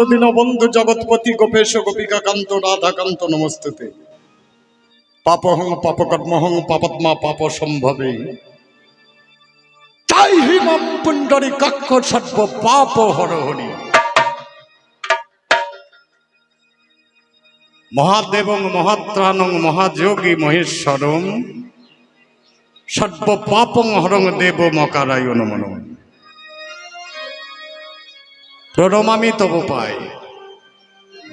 দীনবন্ধু জগৎপতি গোপেশ গোপিকাকান্ত রাধাকান্ত নমস্তুতে। পাপহং পাপকর্মহং পাপাত্মা পাপ সম্ভবে তাই হিমাম পুণ্ডরী কাক্ষ সর্ব পাপ হরহরি। মহাদেবং মহাত্রাণং মহাযোগী মহেশ্বরং সর্ব পাপং হরং দেব মকারায় নমঃ। প্রণমামি তব পাই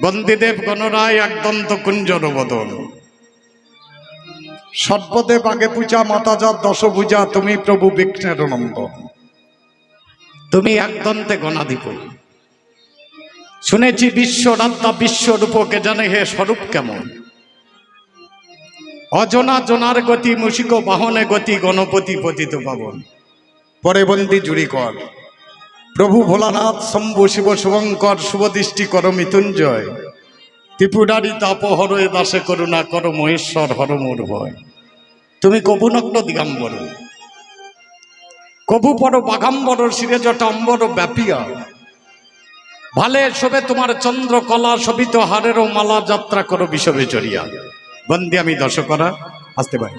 বন্দিদেব গণরায় একদন্ত কুঞ্জর বদন। সর্বদেব আগে পূজা মাতাজা দশভুজা তুমি প্রভু বিঘ্নের নন্দন। তুমি একদন্তে গণাধিপতি। শুনেছি বিশ্বরাত্মা বিশ্বরূপকে জানে হে স্বরূপ কেমন। অজনা জনার গতি মুশিক বাহনে গতি গণপতি পতিত পাবন। পরে বন্দি জুড়ি কর প্রভু ভোলানাথ শম্ভু শিব শুভঙ্কর শুভদৃষ্টি কর মৃত্যুঞ্জয়। ত্রিপুরারি তাপ হরয়ে দাসে করুণা কর মহেশ্বর হর মোর ভয়। তুমি কবুনগ্ন দিগম্বর কবু পর বাগাম্বর শিরে জট অম্বর ব্যাপিয়া। ভালে শোভে তোমার চন্দ্র কলা শোভিত হারেরও মালা যাত্রা করো বিষবে চড়িয়া। বন্দি আমি দশকরা আসতে পারি।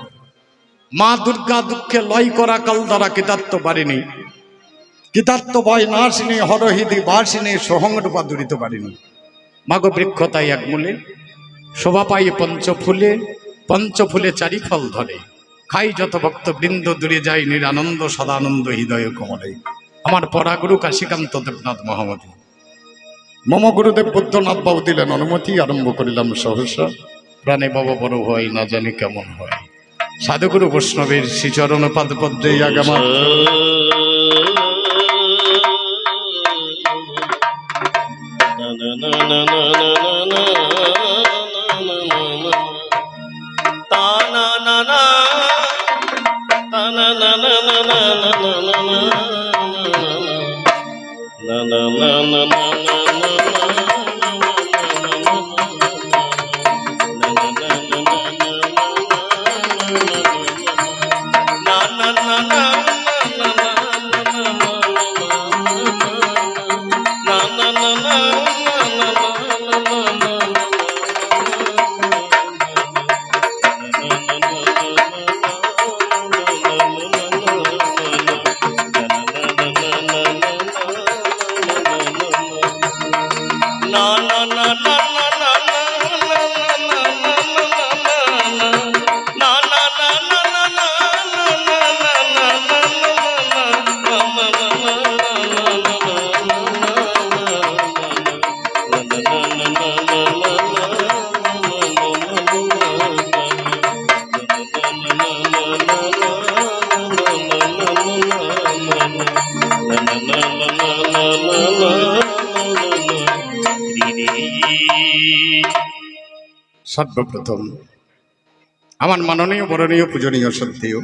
মা দুর্গা দুঃখে লয় করা কাল দ্বারা কৃতার্থ পারিনি। কৃতার্থ ভয় নাশিনী হরহিদি বাসিনী সোহংরূপা দূরিত পারিনি। মাগো বৃক্ষ তাই এক মূলে শোভা পাই পঞ্চফুলে পঞ্চফুলে চারি ফল ধরে। খাই যত ভক্ত বৃন্দ দূরে যাই নিরানন্দ সদানন্দ হৃদয় কমলে। আমার পরাগুরু কাশীকান্ত দেবনাথ মহামতি মম গুরুদেব বুদ্ধনাথ বাবু দিলেন অনুমতি। আরম্ভ করিলাম সহসা প্রাণে বাবা বড় হয় না জানি কেমন হয়। সাধুগুরু বৈষ্ণবের শ্রীচরণ পাদপদ্মে আগামা সর্বপ্রথম আমার মাননীয় বরণীয় পূজনীয় সত্যিও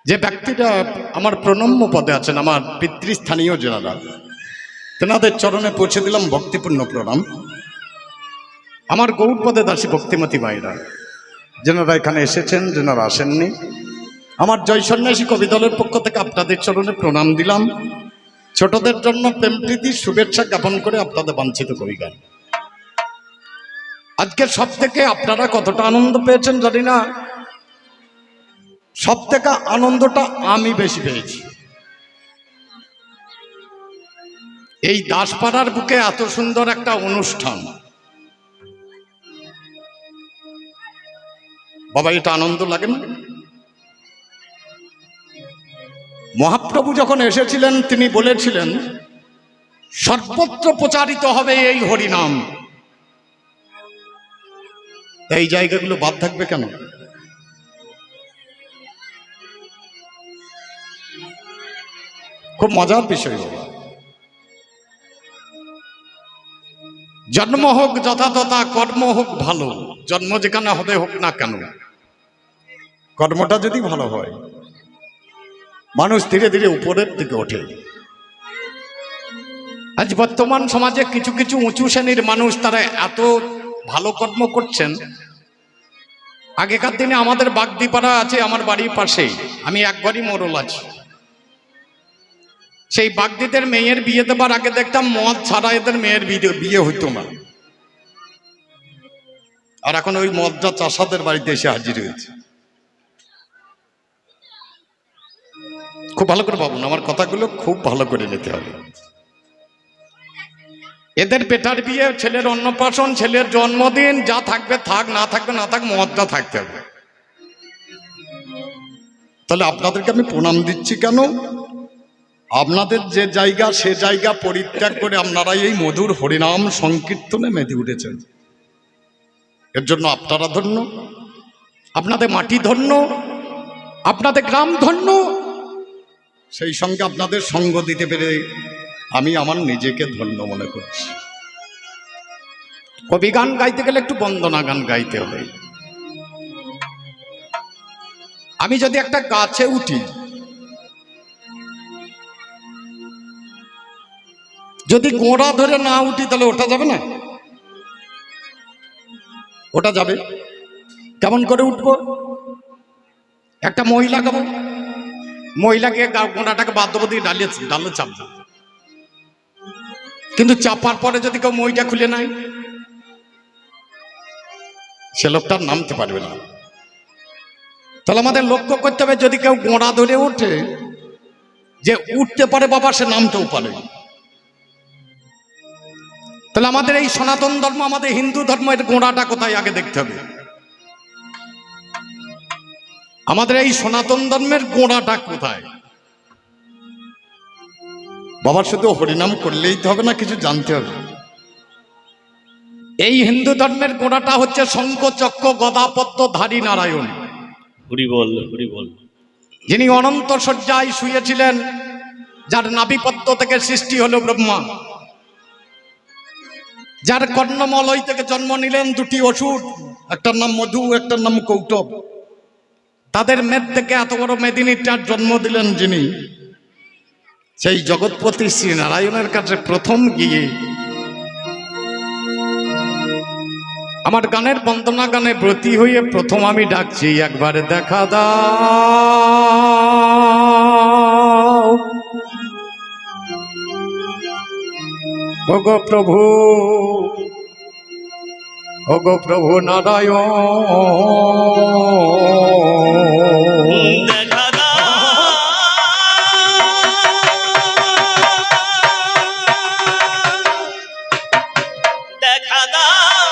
যে ব্যক্তিটা আমার প্রণম্য পদে আছেন, আমার পিতৃস্থানীয় জেনারা, তেনাদের চরণে পৌঁছে দিলাম ভক্তিপূর্ণ প্রণাম। আমার গৌরপদে দাসী ভক্তিমতী মায়েরা, যেনারা এখানে এসেছেন, যেনারা আসেননি, আমার জয় সন্ন্যাসী কবি দলের পক্ষ থেকে আপনাদের চরণে প্রণাম দিলাম। ছোটদের জন্য প্রেম প্রীতির শুভেচ্ছা জ্ঞাপন করে আপনাদের বাঞ্ছিত কবি গান। আজকে সব থেকে আপনারা কতটা আনন্দ পেয়েছেন জানি না, সব থেকে আনন্দটা আমি বেশি পেয়েছি। এই দাসপাড়ার বুকে এত সুন্দর একটা অনুষ্ঠান, বাবা এটা আনন্দ লাগে না? মহাপ্রভু যখন এসেছিলেন তিনি বলেছিলেন সর্বত্র প্রচারিত হবে এই হরিনাম। এই জায়গাগুলো বাদ থাকবে কেন? খুব মজার বিষয়। জন্ম হোক যথাযথা, কর্ম হোক ভালো। জন্ম যেখানে হবে হোক না কেন, কর্মটা যদি ভালো হয় মানুষ ধীরে ধীরে উপরের দিকে ওঠে। আজ বর্তমান সমাজে কিছু কিছু উঁচু শ্রেণীর মানুষ তারা এত ভালো কর্ম করছেন। আগেকার দিনে আমাদের বাগদিপাড়া আছে আমার বাড়ির পাশেই, আমি একবারই মোড়ল আছি। সেই বাগদিদের মেয়ের বিয়ে দেবার আগে দেখতাম মদ ছাড়া এদের মেয়ের বিয়ে হইতো না। আর এখন ওই মদটা চাষাদের বাড়িতে এসে হাজির হয়েছে। খুব ভালো করে ভাবুন, আমার কথাগুলো খুব ভালো করে নিতে হবে। এদের বেটার বিয়ে, ছেলের অন্নপ্রাশন, ছেলের জন্মদিন, যা থাকবে থাক, না থাকবে না থাক, মদটা থাকতে হবে। তাহলে আপনাদেরকে আমি প্রণাম দিচ্ছি কেন? আপনাদের যে জায়গা সে জায়গা পরিত্যাগ করে আপনারা এই মধুর হরিনাম সংকীর্তনে মেতে উঠেছেন। এর জন্য আপনারা ধন্য, আপনাদের মাটি ধন্য, আপনাদের গ্রাম ধন্য। সেই সঙ্গে আপনাদের সঙ্গ দিতে পেরে আমি আমার নিজেকে ধন্য মনে করছি। কবি গান গাইতে গেলে একটু বন্দনা গান গাইতে হবে। আমি যদি একটা গাছে উঠি, যদি গোড়া ধরে না উঠি তাহলে ওঠা যাবে না? ওটা যাবে। কেমন করে উঠবো? একটা মহিলা গাবো, মহিলাকে গোড়াটাকে বাধ্য দিয়ে ডালে চাপবো, কিন্তু চাপার পরে যদি কেউ মইটা খুলে নেয়, সে লোকটার নামতে পারবে না। তাহলে আমাদের লক্ষ্য করতে হবে, যদি কেউ গোড়া ধরে ওঠে, যে উঠতে পারে বাবা, সে নামতেও পারে। তাহলে আমাদের এই সনাতন ধর্ম, আমাদের হিন্দু ধর্ম, এর গোড়াটা কোথায় আগে দেখতে হবে। আমাদের এই সনাতন ধর্মের গোড়াটা কোথায়? বাবার শুধু হরিনাম করলেই তো হবে না, কিছু জানতে হবে। এই হিন্দু ধর্মের গোড়াটা হচ্ছে শঙ্খ চক্র গদা পদ্ম ধারী নারায়ণ। হরি বল, হরি বল। যিনি অনন্ত শয্যায় শুয়েছিলেন, যার নাভিপদ্ম থেকে সৃষ্টি হলো ব্রহ্মা, যার কর্ণমলয় থেকে জন্ম নিলেন দুটি অসুর, একটার নাম মধু, একটার নাম কৌটব। তাদের মেদ থেকে এত বড় মেদিনীটার জন্ম দিলেন যিনি, সেই জগৎপতি শ্রী নারায়ণের কাছে প্রথম গিয়ে আমার গানের বন্দনা গানে ব্রতী হয়ে প্রথম আমি ডাকছি, একবার দেখা দাও ওগো প্রভু, ওগো প্রভু নারায়ণ। দেখা দাও, দেখা দাও,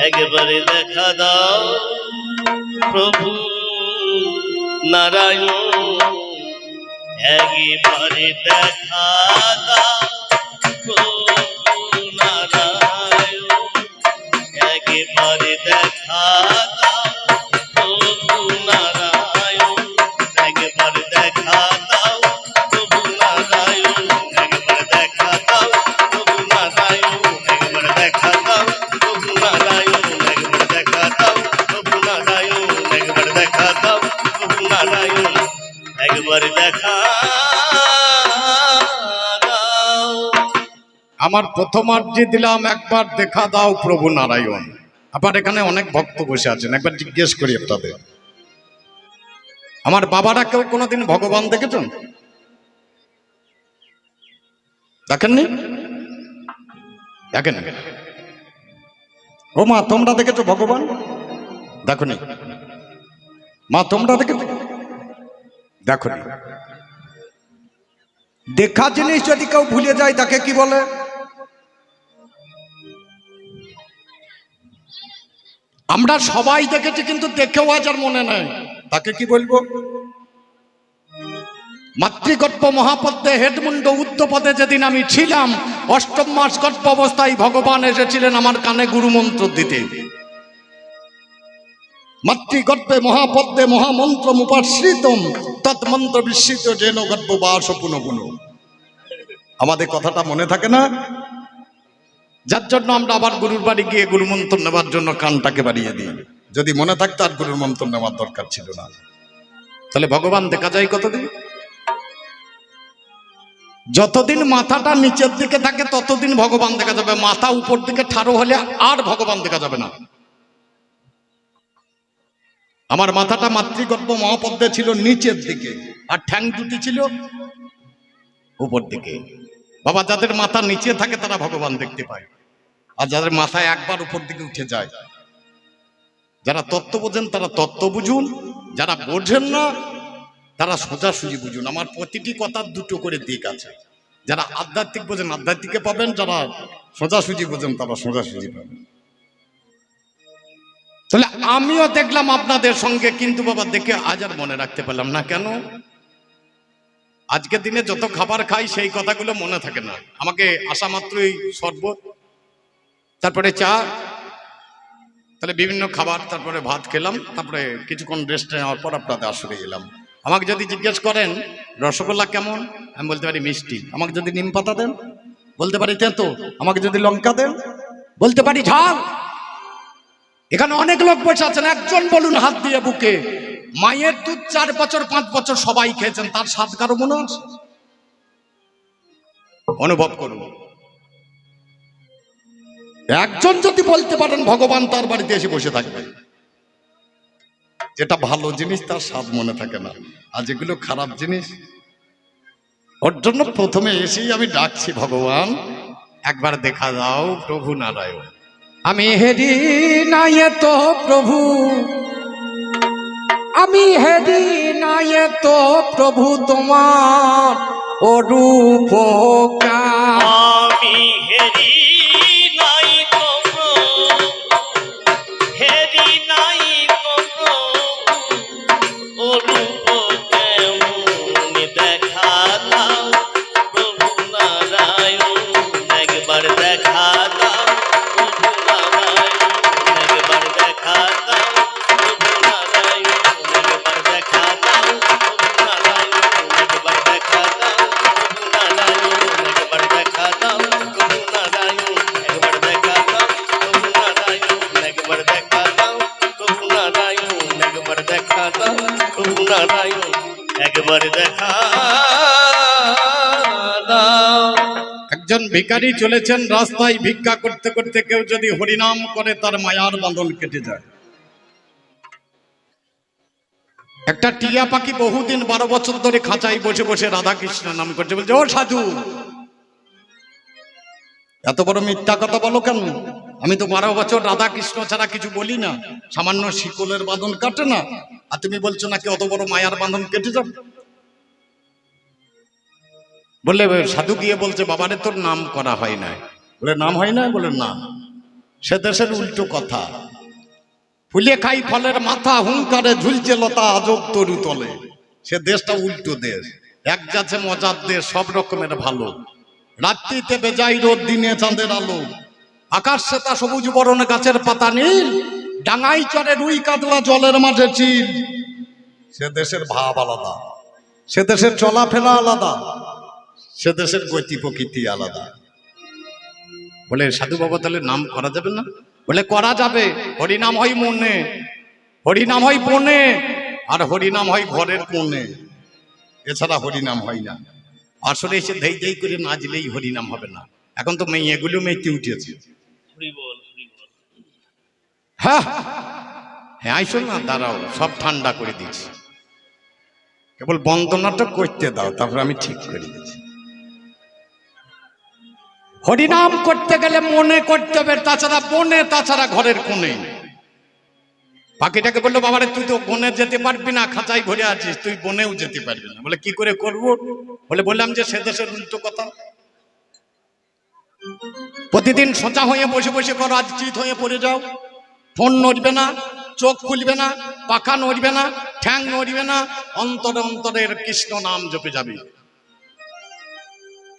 একবারে দেখা দাও প্রভু নারায়ণ, একবারে দেখা দাও প্রভু নারায়ণ, একবারে দেখা দাও প্রভু নারায়ণ, একবারে দেখা দাও প্রভু নারায়ণ, একবারে দেখা দাও প্রভু নারায়ণ, একবারে দেখা দাও প্রভু নারায়ণ, একবারে দেখা দাও প্রভু নারায়ণ, একবারে দেখা দাও প্রভু নারায়ণ, একবারে দেখা দাও। আমার প্রথম আর্জি দিলাম, একবার দেখা দাও প্রভু নারায়ণ। আবার এখানে অনেক ভক্ত বসে আছেন, একবার জিজ্ঞেস করি আপনাদের, আমার বাবারা কেউ কোনোদিন ভগবান দেখেছেন? দেখেননি? দেখেন। ও মা, তোমরা দেখেছো ভগবান? দেখনি? মা, তোমরা দেখেছো? দেখনি? দেখা জিনিস যদি কেউ ভুলে যায় তাকে কি বলে? আমরা সবাই দেখেছি, কিন্তু দেখেও আজ আর মনে নাই, তাকে কি বলবো? মাতৃগর্ভ মহাপদ্মে হেডমুন্ড উদ্ধপদে যেদিন আমি ছিলাম, অষ্টম মাস গর্ভ অবস্থায় ভগবান এসেছিলেন আমার কানে গুরুমন্ত্র দিতে। মাতৃগর্ভে মহাপদ্মে মহামন্ত্র উপাশ্রিতম তৎমন্ত্র বিস্মৃত যেন গর্ভবাস পুনঃপুন। আমাদের কথাটা মনে থাকে না? যার জন্য আমরা আবার গুরুর বাড়ি গিয়ে গুরুমন্ত্র নেবার জন্য কানটাকে বাড়িয়ে দিই। যদি মনে থাকতো আর গুরুর মন্ত্র নেওয়ার দরকার ছিল না। তাহলে ভগবান দেখা যায় কতদিন? যতদিন মাথাটা নিচের দিকে থাকে ততদিন ভগবান দেখা যাবে, মাথা উপর দিকে ঠাড়ো হলে আর ভগবান দেখা যাবে না। আমার মাথাটা মাতৃগর্ভ মহাপদ্মে ছিল নিচের দিকে, আর ঠ্যাং দুটি ছিল উপর দিকে। বাবা, যাদের মাথা নিচে থাকে তারা ভগবান দেখতে পায়, আর যাদের মাথায় একবার উপর দিকে উঠে যায়, যারা তত্ত্ব বোঝেন তারা তত্ত্ব বুঝুন, যারা বোঝেন না তারা সোজাসুজি বুঝুন। আমার প্রতিটি কথার দুটো করে দিক আছে। যারা আধ্যাত্মিক বোঝেন আধ্যাত্মিকে পাবেন, যারা সোজাসুজি বোঝেন তারা সোজাসুজি পাবেন। তাহলে আমিও দেখলাম আপনাদের সঙ্গে, কিন্তু বাবা দেখে আজ আর মনে রাখতে পারলাম না। কেন? আজকের দিনে যত খাবার খাই সেই কথাগুলো মনে থাকে না। আমাকে আসা মাত্রই শরবত, তারপরে চা, তাহলে বিভিন্ন খাবার, তারপরে ভাত খেলাম, তারপরে কিছুক্ষণ রেস্ট নেওয়ার পর আপনাদের আসরে এলাম। আমাকে যদি জিজ্ঞেস করেন রসগোল্লা কেমন, আমি বলতে পারি মিষ্টি। আমাকে যদি নিম পাতা দেন বলতে পারি তেঁতো। আমাকে যদি লঙ্কা দেন বলতে পারি ঝাল। এখানে অনেক লোক বসে আছেন, একজন বলুন হাত দিয়ে বুকে, মায়ের দুধ 4 বছর 5 বছর সবাই খেয়েছেন, তার স্বাদ কারো মনে আছে? অনুভব করুন। একজন যদি বলতে পারেন ভগবান তার বাড়িতে এসে বসে থাকবে। যেটা ভালো জিনিস তার স্বাদ মনে থাকে না, আর যেগুলো খারাপ জিনিস, ওর জন্য প্রথমে এসেই আমি ডাকছি, ভগবান একবার দেখা দাও প্রভু নারায়ণ। আমি হেরি নাই তো প্রভু, আমি হেরি নাই তো প্রভু তোমার অরূপ। আমি হেরি নাই তো প্রভু, হেরি নাই তো প্রভু, অরূপ কেমন দেখা দাও প্রভু নারায়ণ, একবার দেখা দাও প্রভু নারায়ণ, একবার দেখা দাও প্রভু নারায়ণ, একবার দেখা দাও প্রভু নারায়ণ, একবার দেখা দাও প্রভু নারায়ণ, একবার দেখা দাও প্রভু নারায়ণ, একবার দেখা দাও প্রভু নারায়ণ, একবার দেখা দাও প্রভু নারায়ণ, একবার দেখা দাও প্রভু নারায়ণ, একবার দেখা দাও। একজন ভিখারি চলেছেন রাস্তায় ভিক্ষা করতে করতে, কেউ যদি হরিনাম করে তার মায়ার বাঁধন কেটে যায়। একটা টিয়া পাখি বহুদিন 12 বছর ধরে খাঁচায় বসে বসে রাধা কৃষ্ণ নাম করছে, বলছে ও সাধু এত বড় মিথ্যা কথা বলো কেন? আমি তো 12 বছর রাধা কৃষ্ণ ছাড়া কিছু বলি না, সামান্য শিকলের বাঁধন কাটে না, আর তুমি বলছো নাকি অত বড় মায়ার বাঁধন কেটে যাবে। বললে সাধু গিয়ে বলছে, বাবারে তোর নাম করা হয় না। বলে নাম হয় না? বলে না, সে দেশের উল্টো কথা। ফুলে খাই ফলের মাথা, হুঙ্কারে ঝুলছে লতা আজব তরু তলে। সে দেশটা উল্টো দেশ, এক যাচ্ছে মজার দেশ, সব রকমের ভালো। রাত্রিতে বেজাই রোদ, দিনে চাঁদের আলো, আকাশ সেতা সবুজ বরণ, গাছের পাতা নীল, ডাঙাই চরে রুই কাতলা, জলের মাঝে চিল। সে দেশের ভাব আলাদা, সে দেশের চলাফেরা আলাদা, সে দেশের গতি প্রকৃতি আলাদা। বলে সাধু বাবা তাহলে নাম করা যাবে না? বলে করা যাবে, হরিনাম হয় মনে, হরিনাম হয় বনে, আর হরিনাম হয় ঘরের কোণে, এছাড়া হরিনাম হয় না। আসলে এসে ধেই ধেই করে নাচলেই হরিনাম হবে না। এখন তো মেয়েগুলো মেতে উঠেছে। হরি বল, হরি বল। হ্যাঁ হ্যাঁ, আইসো না, দাঁড়াও, সব ঠান্ডা করে দিচ্ছি, কেবল বন্দনাটা করতে দাও, তারপর আমি ঠিক করে দিচ্ছি। হরিনাম করতে গেলে মনে করতে হবে, তাছাড়া বনে, তাছাড়া ঘরের কোণে। পাখিটাকে বললো, বাবারে তুই তো বনে যেতে পারবি না, খাঁচাই ঘুরে আছিস, তুই বনেও যেতে পারবি না। বলে কি করে করবো? বললাম যে সে দেশের উল্টো কথা। প্রতিদিন সোজা হয়ে বসে বসে করো, আজ চিত হয়ে পড়ে যাও। ফোন নড়বে না, চোখ খুলবে না, পাখা নড়বে না, ঠ্যাং নড়বে না, অন্তরে অন্তরের কৃষ্ণ নাম জপে যাবে।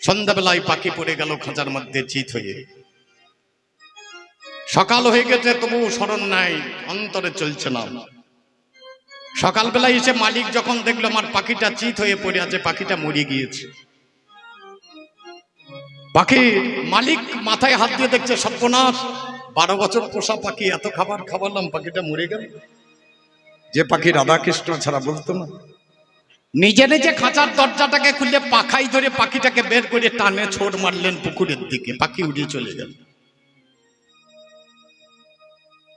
সন্ধ্যাবেলায় পাখি পড়ে গেল খাঁচার মধ্যে চিত হয়ে। সকাল হয়ে গেছে তবু স্মরণ নাই, অন্তরে চলছে না। সকালবেলায় এসে মালিক যখন দেখলো আমার পাখিটা চিত হয়ে পড়ে আছে, পাখিটা মরে গিয়েছে। পাখির মালিক মাথায় হাত দিয়ে দেখছে, সর্বনাশ, 12 বছর পোষা পাখি, এত খাবার খাওয়ালাম, পাখিটা মরে গেল। যে পাখি রাধা কৃষ্ণ ছাড়া বলতো না। নিজে নিজে খাঁচার দরজাটাকে খুলে পাখাই ধরে পাখিটাকে বের করে টানে ছোট মারলেন পুকুরের দিকে, পাখি উড়িয়ে চলে গেল।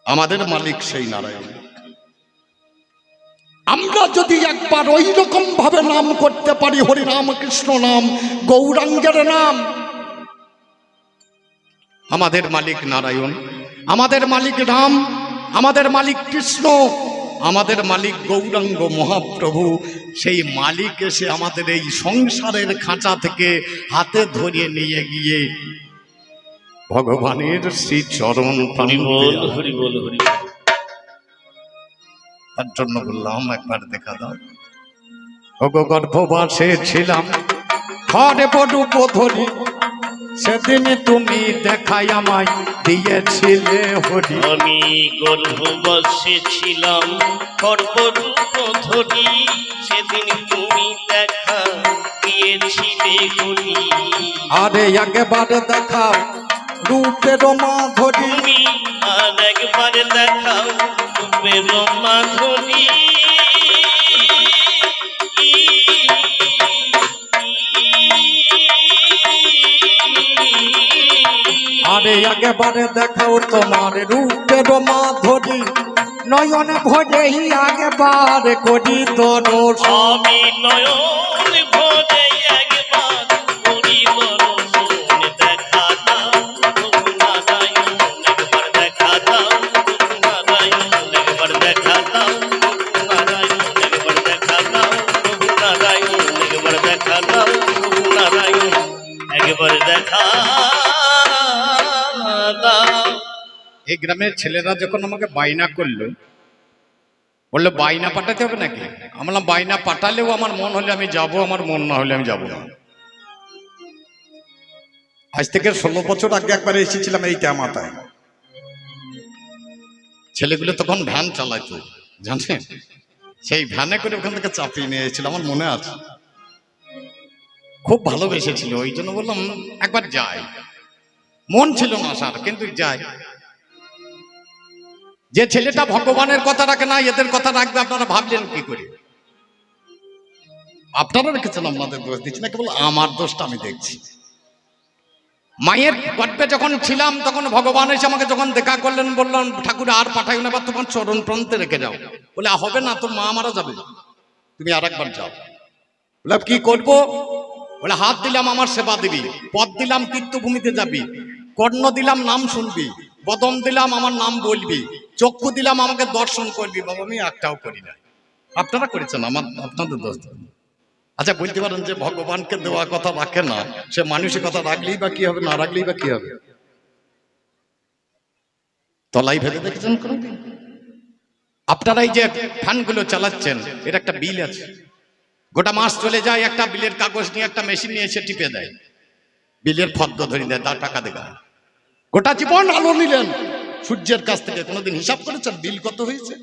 আমাদের মালিক সেই নারায়ণ। আমরা যদি একবার ওই রকম ভাবে নাম করতে পারি, হরি নাম কৃষ্ণ নাম গৌরাঙ্গের নাম, আমাদের মালিক নারায়ণ, আমাদের মালিক রাম, আমাদের মালিক কৃষ্ণ, আমাদের মালিক গৌরাঙ্গ মহাপ্রভু, সেই মালিক এসে আমাদের এই সংসারের খাঁচা থেকে হাতে ধরিয়ে নিয়ে গিয়ে ভগবানের শ্রী চরণ হরি বল, প্রান্তে, হরি বল, হরি বল। তার জন্য বললাম একবার দেখা দাও। ওগো গর্ভবাসে ছিলাম ঘরে বডুপ ধরি, সেদিন তুমি দেখাই আমায় দিয়েছিলে হরি। আমি গর্ভবশে ছিলাম সর্বরূপ ধরি, সেদিন তুমি দেখা দিয়েছিলে হরি। আরে একেবারে দেখাও রূপের মাধুরী, তুমি আর একবার দেখাও রূপের মাধুরী। আরে একেবারে দেখাও তোমার রূপের মাধুরী, নয়ন ভরেই একেবারে করি দর্শন। আমি নয়ন ভরে একবার করি দর্শন, দেখা দাও প্রভু নারায়ণ, একবার দেখা দাও প্রভু নারায়ণ, একবার দেখা দাও প্রভু নারায়ণ, একবার দেখা দাও প্রভু নারায়ণ, একবার দেখা দাও প্রভু নারায়ণ, একবার দেখা দাও। এই গ্রামের ছেলেরা যখন আমাকে বায়না করলো, বললো বাইনা পাঠাতে হবে নাকি, আমি বললাম বাইনা পাঠালেও আমার মন হলে আমি যাব, আমার মন না হলে আমি যাব না। আজ থেকে 16 বছর আগে একবার এসেছিলাম এই মাথায়, ছেলেগুলো তখন ভ্যান চালাইতো জানেন, সেই ভ্যানে করে ওখান থেকে চাপিয়ে নিয়ে এসেছিল, আমার মনে আছে, খুব ভালোবেসেছিল, ওই জন্য বললাম একবার যাই, মন ছিল না আসার কিন্তু যাই। যে ছেলেটা ভগবানের কথা রাখে না, এদের কথা রাখবে আপনারা ভাবলেন কি করে? আপনারা রেখেছেন, আপনাদের দোষ দিচ্ছি না, কেবল আমার দোষটা আমি দেখছি। মায়ের গর্ভে যখন ছিলাম তখন ভগবান এসে আমাকে যখন দেখা করলেন, বললাম ঠাকুর আর পাঠাই না, বা তোমার চরণ প্রান্তে রেখে যাও। বলে হবে না, তোর মা মারা যাবে, তুমি আর একবার যাও। বলে কি করবো? বলে হাত দিলাম আমার সেবা দিবি, পদ দিলাম তীর্থভূমিতে যাবি, কর্ণ দিলাম নাম শুনবি, বদন দিলাম আমার নাম বলবি, চক্ষু দিলাম আমাকে দর্শন করবি। বাবা আমি একটাও করি না, আপনারা করেছেন, আমার আপনাদের দোষ। আচ্ছা বলতে পারেন যে ভগবানকে দেওয়া কথা রাখে না, সে মানুষের কথা রাখলেই বা কি হবে, না রাখলেই বা কি হবে? তলাই ভেবে দেখেছেন কোনদিন? আপনারা এই যে ফ্যানগুলো চালাচ্ছেন, এর একটা বিল আছে, গোটা মাস চলে যায়, একটা বিলের কাগজ নিয়ে একটা মেশিন নিয়ে এসে টিপে দেয়, বিলের ফর্দ ধরে দেয়, তার টাকা দেখা। গোটা জীবন আলো নিলেন সূর্যের কাছ থেকে, কোনোদিন হিসাব করেছেন বিল কত হয়েছে?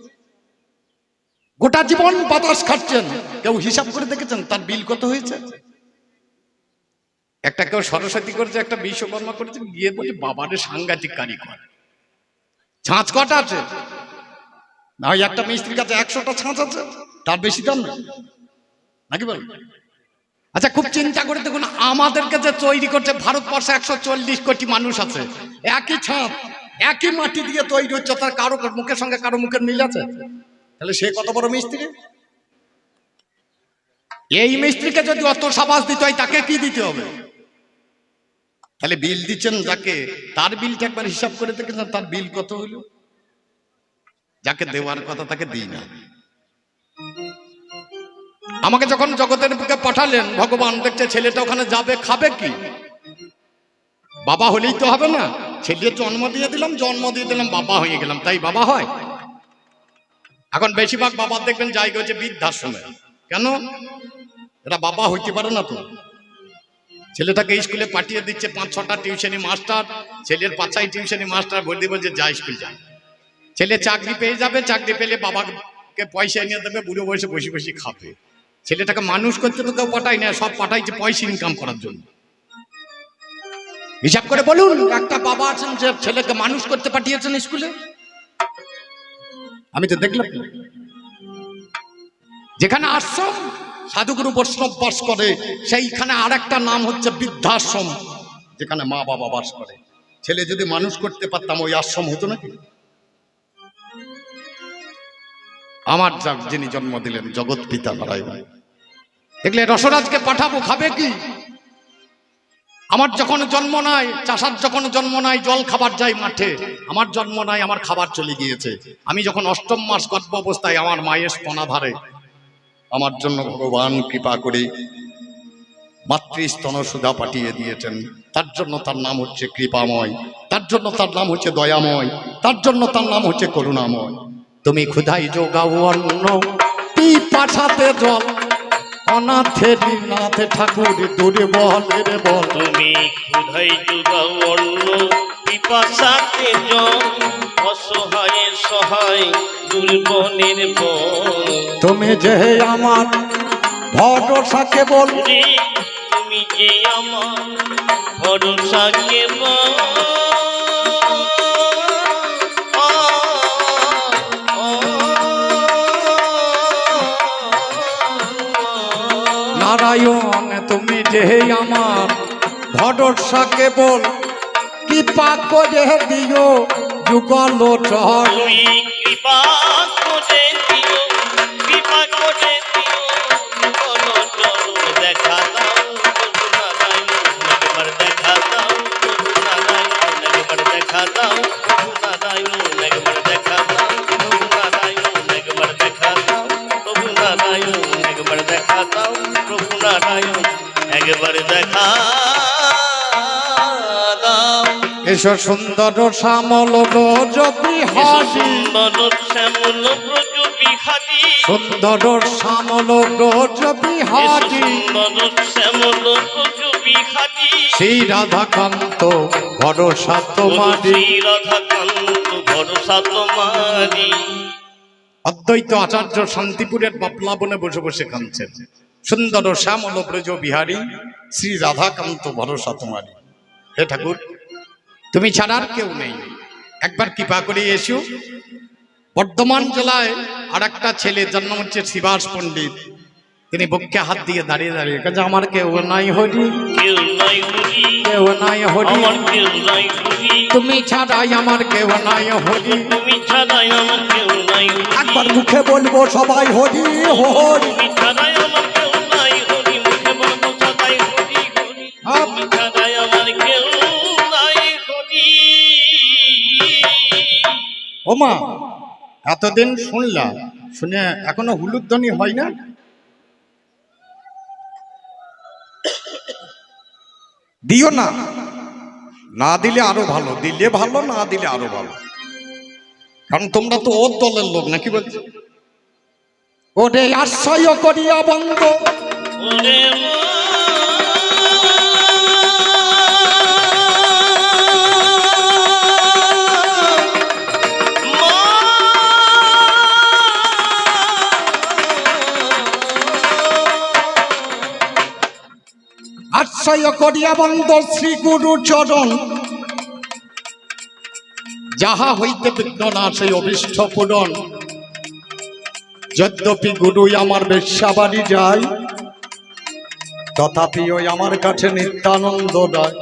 গোটা জীবন বাতাস খাচ্ছেন, কেউ হিসাব করে দেখেছেন তার বিল কত হয়েছে? একটা কেউ সরস্বতী করেছে, একটা বিশ্বকর্মা করেছে, গিয়ে বলি বাবারে সাংঘাতিক কারিগর, ছাঁচ কটা আছে? না হয় একটা মিস্ত্রির কাছে 100টা ছাঁচ আছে, তার বেশি দাম না নাকি বল? আচ্ছা খুব চিন্তা করে দেখুন, আমাদেরকে যে তৈরি করছে, ভারতবর্ষে 140 কোটি মানুষ আছে, একই ছাদ একই মাটি দিয়ে তৈরি হচ্ছে, তার কারো মুখের সঙ্গে কারো মুখের মিল আছে? তাহলে সে কত বড় মিস্ত্রি? এই মিস্ত্রিকে যদি অত সাবাস দিতে হয়, তাকে কি দিতে হবে? তাহলে বিল দিচ্ছেন যাকে, তার বিলটা একবার হিসাব করে দেখেছেন, তার বিল কত হলো? যাকে দেওয়ার কথা তাকে দিই না। আমাকে যখন জগতের বুকে পাঠালেন ভগবান, দেখছে ছেলেটা ওখানে যাবে, খাবে কি? বাবা হলেই তো হবে না, ছেলে জন্ম দিয়ে দিলাম বাবা হয়ে গেলাম, তাই বাবা হয়? এখন বেশিরভাগ বাবা দেখবেন জায়গা হচ্ছে বৃদ্ধাশ্রমে। কেন? এরা বাবা হইতে পারে না তো। ছেলেটাকে স্কুলে পাঠিয়ে দিচ্ছে 5-6টা টিউশনি মাস্টার, ছেলের পাছায় টিউশনি মাস্টার ভর্তি বলছে যা স্কুল যা। ছেলে চাকরি পেয়ে যাবে, চাকরি পেলে বাবাকে পয়সা এনে দেবে, বুড়ো বয়সে বসে বসে খাবে। ছেলেটাকে মানুষ করতে তো কেউ পাঠায় না, সব পাঠাইছে পয়সা ইনকাম করার জন্য। হিসাব করে বলুন, একটা বাবা আছেন যে ছেলেকে মানুষ করতে পাঠিয়েছেন স্কুলে? আমি তো দেখলাম। যেখানে আশ্রম সাধুগুরু বৈষ্ণব বাস করে, সেইখানে আরেকটা নাম হচ্ছে বৃদ্ধাশ্রম, যেখানে মা বাবা বাস করে। ছেলে যদি মানুষ করতে পারতাম ওই আশ্রম হতো নাকি? আমার যিনি জন্ম দিলেন জগৎ পিতা নারায়ণ, দেখলে রসরাজকে পাঠাবো, খাবে কি? আমার যখন জন্ম নাই, চাষার যখন জন্ম নাই, জল খাবার যায় মাঠে, আমার জন্ম নাই, আমার খাবার চলে গিয়েছে। আমি যখন অষ্টম মাস গর্ভ অবস্থায় আমার মায়ের স্তনাধারে, আমার জন্য ভগবান কৃপা করে মাতৃস্তন সুধা পাঠিয়ে দিয়েছেন। তার জন্য তার নাম হচ্ছে কৃপাময়, তার জন্য তার নাম হচ্ছে দয়াময়, তার জন্য তার নাম হচ্ছে করুণাময়। তুমি ক্ষুধাই যোগাও অন্ন, পিপাসাতে জল, অনাথের নাথে ঠাকুর দূরে বলে রে বল। তুমি ক্ষুধাই যোগাও অন্ন, পিপাসাতে জল, অসহায় সহায় দুর্বলের বল। তুমি যে আমার ভরসা কেবল, তুমি যে আমার ভরসা কেবল। নারায়ণ তুমি যে আমার ভরসা কেবল, কৃপা করে দিও যুগল চর। তুমি কৃপা করে দিও, কৃপা করে দিও যুগল চর। দেখা দাও প্রভু নারায়ণ, একবার দেখা দাও প্রভু নারায়ণ, একবার দেখা দাও প্রভু নারায়ণ, একবার দেখা দাও প্রভু নারায়ণ, একবার দেখা দাও প্রভু নারায়ণ, একবার দেখা দাও প্রভু নারায়ণ, একবার দেখা দাও। এসো সুন্দর শ্যামল ব্রজ বিহারী, সুন্দর শ্যামল ব্রজ বিহারী, সুন্দর শ্যামল ব্রজ বিহারী, সুন্দর শ্যামল ব্রজ বিহারী, শ্রী রাধাকান্ত ভরসা তোমারি। শ্রী রাধাকান্ত ভরসা তোমারি। অদ্বৈত আচার্য শান্তিপুরের বাপলাবনে বসে বসে কাঁদছেন, সুন্দর শ্যামল ব্রজ বিহারী, শ্রী রাধাকান্ত ভরসা তোমারি। হে ঠাকুর, তুমি ছাড়া আর কেউ নেই, একবার কৃপা করে এসো। বর্ধমান জেলায় আর একটা ছেলে জন্ম হচ্ছে শিবাস পণ্ডিত, তিনি বুকে হাত দিয়ে দাঁড়িয়ে দাঁড়িয়ে কাজে আমার কেউ নাই হরি, কেউ নাই হরি, কেউ নাই হরি, আমার কেউ নাই হরি, তুমি ছাড়াই আমার কেউ নাই হরি। তুমি ছাড়াই আমার কেউ নাই হরি, একবার মুখে বলবো সবাই হরি হরি। তুমি ছাড়াই আমার কেউ নাই হরি, মুখে বলবো সবাই হরি হরি, তুমি ছাড়াই আমার কেউ নাই হরি। ও মা, এতদিন শুনলাম, শুনে এখনো হুলুধ্বনি হয় না? দিও না, না দিলে আরো ভালো, দিলে ভালো, না দিলে আরো ভালো, কারণ তোমরা তো ওর দলের লোক নাকি বলছো। ওরে আশ্রয় করিয়া বন্ধ, ওরে আশ্রয় করিয়া বন্ধ শ্রী গুরু চরণ, যাহা হইতে বিঘ্ন না সেই অভিষ্ট পূরণ। যদ্যপি গুরুই আমার বেশ্যাবাড়ি যায়, তথাপি ওই আমার কাছে নিত্যানন্দ দেয়।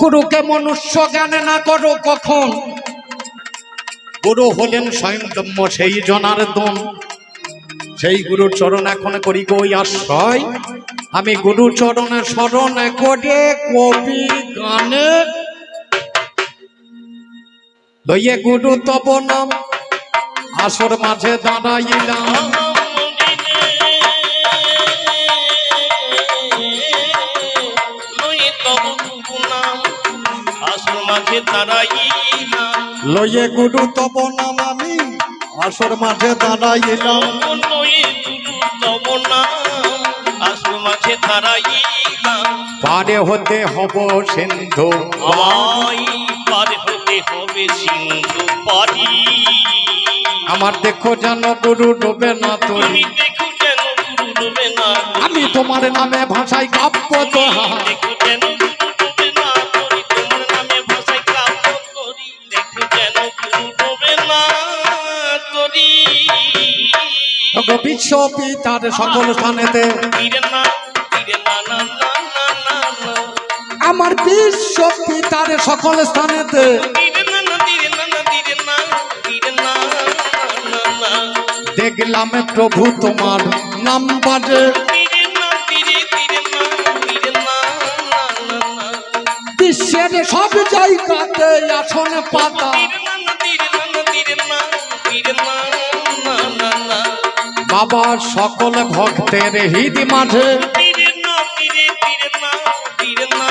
গুরুকে মনুষ্য জ্ঞানে না করো কখন, গুরু হলেন স্বয়ং ব্রহ্ম সেই জনার্দন। সেই গুরু চরণ এখন করি গো আশ্রয়, আমি গুরু চরণে শরণ করে কবি গানে লইয়ে গুরু তব নাম আসর মাঝে দাঁড়াইলাম। লইয়ে গুরু তব নাম আমি আসর মাঝে দাঁড়াইলাম। পারে হতে হব সিন্ধু, পারে হতে হবে সিন্ধু পারি। আমার দেখো যেন গুরু ডোবে না তোর, তুমি দেখো যেন গুরু ডোবে না, আমি তোমার নামে ভাষায় কাব্য তো দেখো যেন গুরু ডোবে না করি, তোমার নামে ভাষায় কাব্য করি, দেখো যেন গুরু ডোবে না করি। ওগো বিশ্ব পিতার সকল স্থানেতে তীরে না তীরে না না না না না না আমার বিশ্ব পিতার সকল স্থানেতে তীরে না না তীরে না না তীরে না তীরে না না না দেখলাম প্রভু তোমার নাম বাজে তীরে না তীরে তীরে না তীরে না না না না বিশ্বের সব জায়গাতে আসন পাতা তীরে না না তীরে না না তীরে না তীরে না না না না বাবা সকল ভক্তের হৃদ মাঝে তীরে না তীরে তীরে না তীরে না